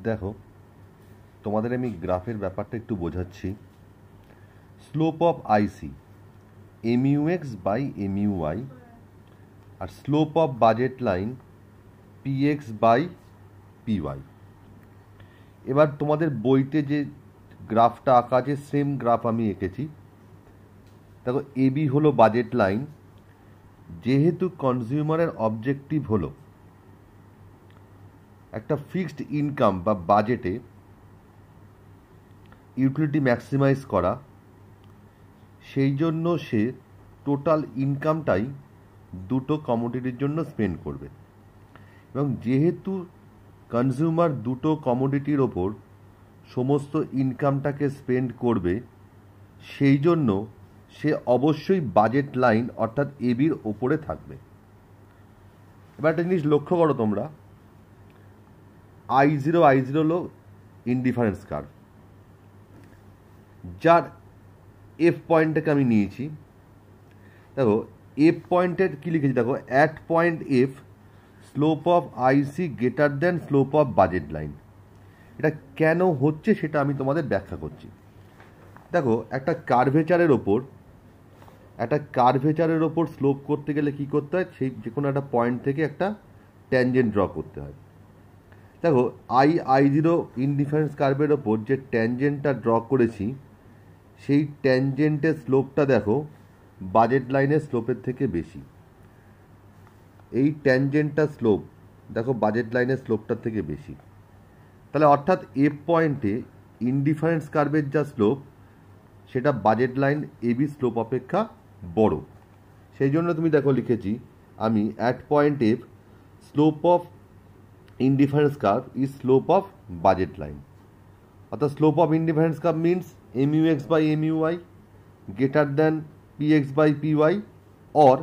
দেখো, তোমাদের আমি গ্রাফের ব্যাপারটা একটু বোঝাচ্ছি। Slope of IC MUX by MUY আর slope of budget line PX by PY. এবার তোমাদের বইতে যে গ্রাফটা আঁকা আছে সেম গ্রাফ আমি এঁকেছি। দেখো, এবি হলো বাজেট লাইন। যেহেতু কনজিউমারের অবজেক্টিভ হলো একটা ফিক্সড ইনকাম বা বাজেটে ইউটিলিটি ম্যাক্সিমাইজ করা, সেই জন্য সে টোটাল ইনকামটাই দুটো কমোডিটির জন্য স্পেন্ড করবে। এবং যেহেতু কনজিউমার দুটো কমোডিটির ওপর সমস্ত ইনকামটাকে স্পেন্ড করবে, সেই জন্য সে অবশ্যই বাজেট লাইন অর্থাৎ এবির ওপরে থাকবে। এবার একটা জিনিস লক্ষ্য করো তোমরা, I0 হলো ইনডিফারেন্স কার্ভ, যার এফ পয়েন্টটাকে আমি নিয়েছি। দেখো, এফ পয়েন্টের কী লিখেছি দেখো, at point F slope of IC greater than slope of budget line. এটা কেন হচ্ছে সেটা আমি তোমাদের ব্যাখ্যা করছি। দেখো, একটা কার্ভেচারের ওপর স্লোপ করতে গেলে কি করতে হয়, সেই যে কোনো একটা পয়েন্ট থেকে একটা ট্যানজেন্ট ড্র করতে হয়। দেখো, I0 ইনডিফারেন্স কার্ভের ওপর যে ট্যানজেন্টটা ড্র করেছি, সেই ট্যানজেন্টের স্লোপটা দেখো বাজেট লাইনের স্লোপের থেকে বেশি। এই ট্যানজেন্টটার স্লোপ দেখো বাজেট লাইনের স্লোপটার থেকে বেশি। তাহলে অর্থাৎ এফ পয়েন্টে ইনডিফারেন্স কার্ভের যা স্লোপ, সেটা বাজেট লাইন এবি স্লোপ অপেক্ষা বড়। সেই জন্য তুমি দেখো লিখেছি আমি, at point F slope of indifference curve is slope of budget line. অর্থাৎ slope of indifference curve means MUX by MUY greater than PX by PY or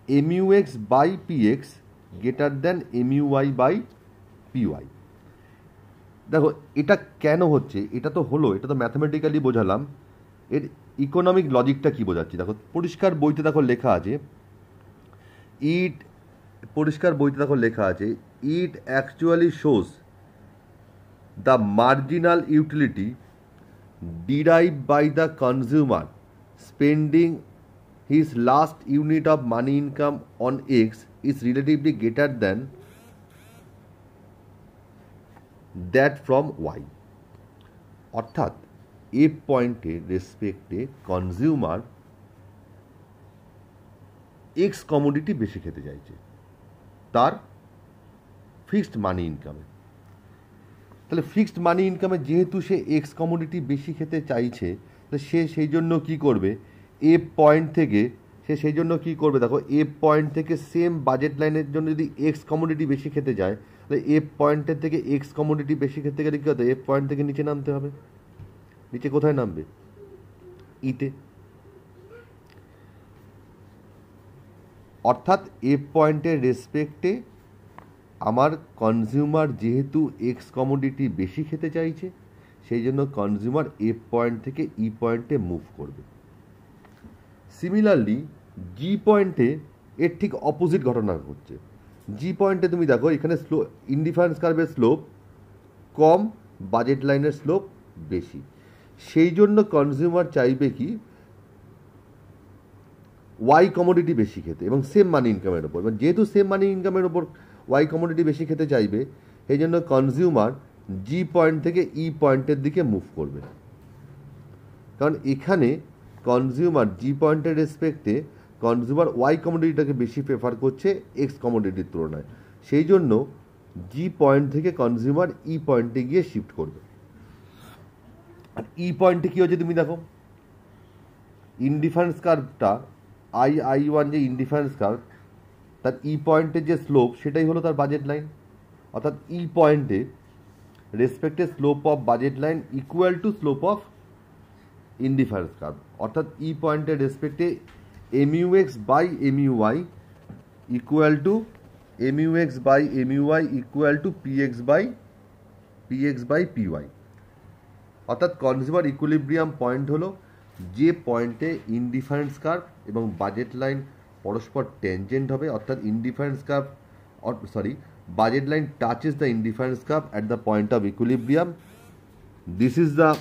MUX by PX greater than MUY by PY। দেখো, এটা কেন হচ্ছে, এটা তো mathematically বোঝালাম। এর economic লজিকটা কি বোঝাচ্ছি দেখো, পরিষ্কার বইতে দেখো লেখা আছে, it actually shows the marginal utility derived by the consumer spending his last unit of money income on X is relatively greater than that from Y। অর্থাৎ এফ পয়েন্টের রেসপেক্টে কনজিউমার এক্স কমোডিটি বেশি খেতে চাইছে তার ফিক্সড মানি ইনকামে। তাহলে fixed মানি ইনকামে যেহেতু সে x commodity বেশি খেতে চাইছে, তাহলে সে সেই জন্য কী করবে, এফ পয়েন্ট থেকে দেখো, এফ পয়েন্ট থেকে সেম বাজেট লাইনের জন্য যদি এক্স কমোডিটি বেশি খেতে যায়, তাহলে এফ পয়েন্টের থেকে এক্স কমোডিটি বেশি খেতে গেলে কী হতো, এফ পয়েন্ট থেকে নিচে নামতে হবে। নিচে কোথায় নামবে, ইতে। অর্থাৎ এফ পয়েন্টের রেসপেক্টে আমার কনজিউমার যেহেতু এক্স কমোডিটি বেশি খেতে চাইছে, সেই জন্য কনজিউমার এফ পয়েন্ট থেকে ই পয়েন্টে মুভ করবে। সিমিলারলি জি পয়েন্টে এর ঠিক অপোজিট ঘটনা ঘটছে। জি পয়েন্টে তুমি দেখো, এখানে ইনডিফারেন্স কার্ভের স্লোপ কম, বাজেট লাইনের স্লোপ বেশি। সেই জন্য কনজিউমার চাইবে কি, ওয়াই কমোডিটি বেশি খেতে এবং সেম মানি ইনকামের ওপর। এবং যেহেতু সেম মানি ইনকামের ওপর ওয়াই কমোডিটি বেশি খেতে চাইবে, সেই জন্য কনজিউমার জি পয়েন্ট থেকে ই পয়েন্টের দিকে মুভ করবে। কারণ এখানে কনজিউমার জি পয়েন্টের রেসপেক্টে কনজিউমার ওয়াই কমোডিটিটাকে বেশি প্রেফার করছে এক্স কমোডিটির তুলনায়। সেই জন্য জি পয়েন্ট থেকে কনজিউমার ই পয়েন্টে গিয়ে শিফট করবে। আর ই পয়েন্টে কী হচ্ছে তুমি দেখো, ইনডিফারেন্স কার্ভটা I1 যে ইনডিফারেন্স কার্ভ, তার ই পয়েন্টের যে স্লোপ সেটাই হলো তার বাজেট লাইন। অর্থাৎ ই পয়েন্টে রেসপেক্টে slope of budget line equal to slope of indifference curve. অর্থাৎ ই পয়েন্টের রেসপেক্টে MUX by MUY equal to MUX by MUY equal to PX by PY। অর্থাৎ কনজিউমার ইকুইলিব্রিয়াম পয়েন্ট হলো যে পয়েন্টে ইনডিফারেন্স কার্ভ এবং বাজেট লাইন পরস্পর tangent হবে। অর্থাৎ budget line touches the indifference curve at the point of equilibrium. This is the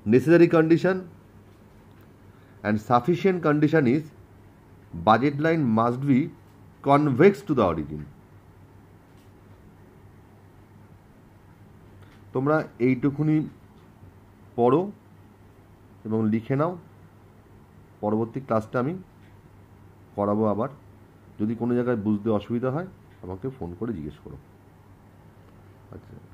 necessary condition, and sufficient condition is budget line must be convex to the origin. তোমরা এইটুকুনি পড়ো এবং লিখে নাও, পরবর্তী ক্লাসটা আমি করাবো আবার। যদি কোনো জায়গায় বুঝতে অসুবিধা হয় আমাকে ফোন করে জিজ্ঞেস করো। আচ্ছা।